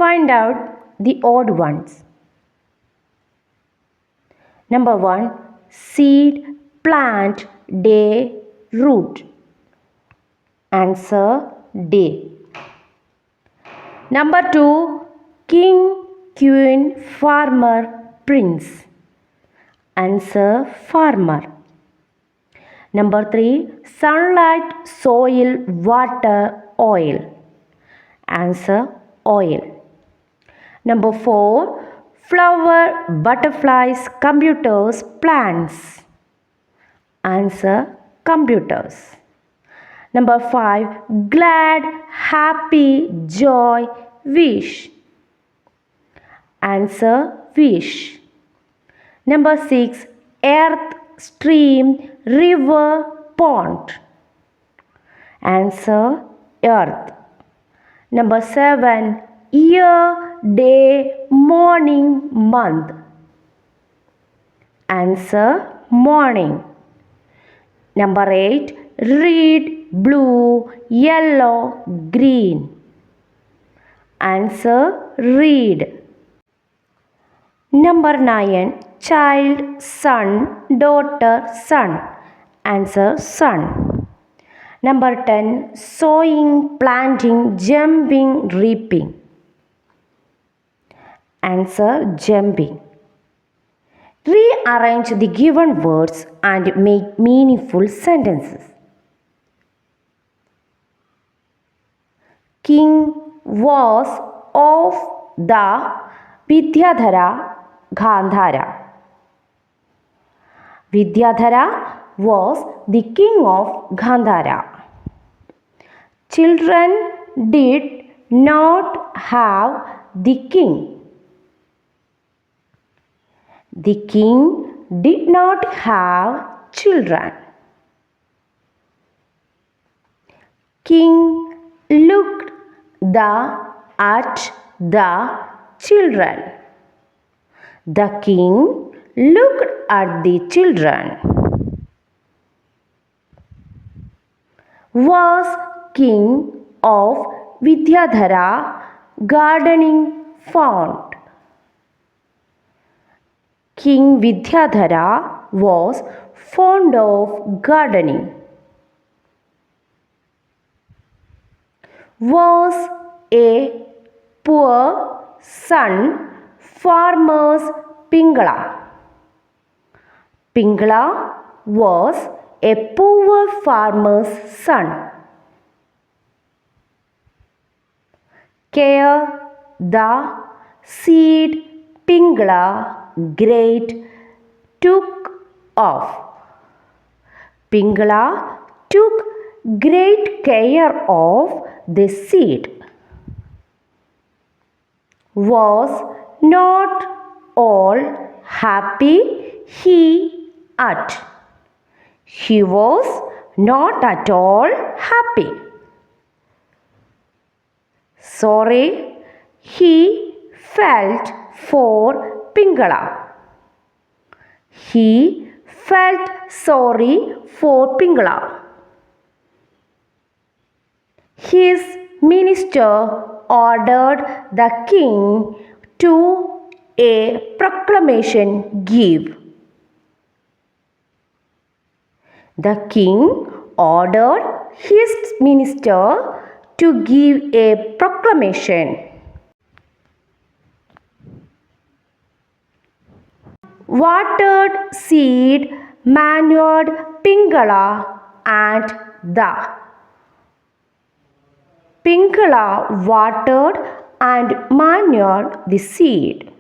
Find out the odd ones. Number 1. Seed, plant, day, root. Answer day. Number 2. King, queen, farmer, prince. Answer farmer. Number 3. Sunlight, soil, water, oil. Answer oil. Number 4. Flower, butterflies, computers, plants. Answer computers. Number 5. Glad, happy, joy, wish. Answer wish. Number 6. Earth, stream, river, pond. Answer earth. Number 7. Year, day, morning, month. Answer morning. Number 8. Red, blue, yellow, green. Answer red. Number 9. Child, son, daughter, son. Answer son. Number 10. Sowing, planting, jumping, reaping. Answer jumping. Rearrange the given words and make meaningful sentences. King was of the Vidyadhara Gandhara. Vidyadhara was the king of Gandhara. Children did not have the king. The king did not have children. King looked at the children. The king looked at the children. Was king of Vidyadhara gardening fond? King Vidyadhara was fond of gardening. Was a poor son farmer's Pingala? Pingala was a poor farmer's son. Care the seed Pingala great took off. Pingala took great care of the seed. Was not all happy he at. He was not at all happy. Sorry he felt for Pingala. He felt sorry for Pingala. His minister ordered the king to a proclamation give. The king ordered his minister to give a proclamation. Watered seed manured Pingala and the. Pingala watered and manured the seed.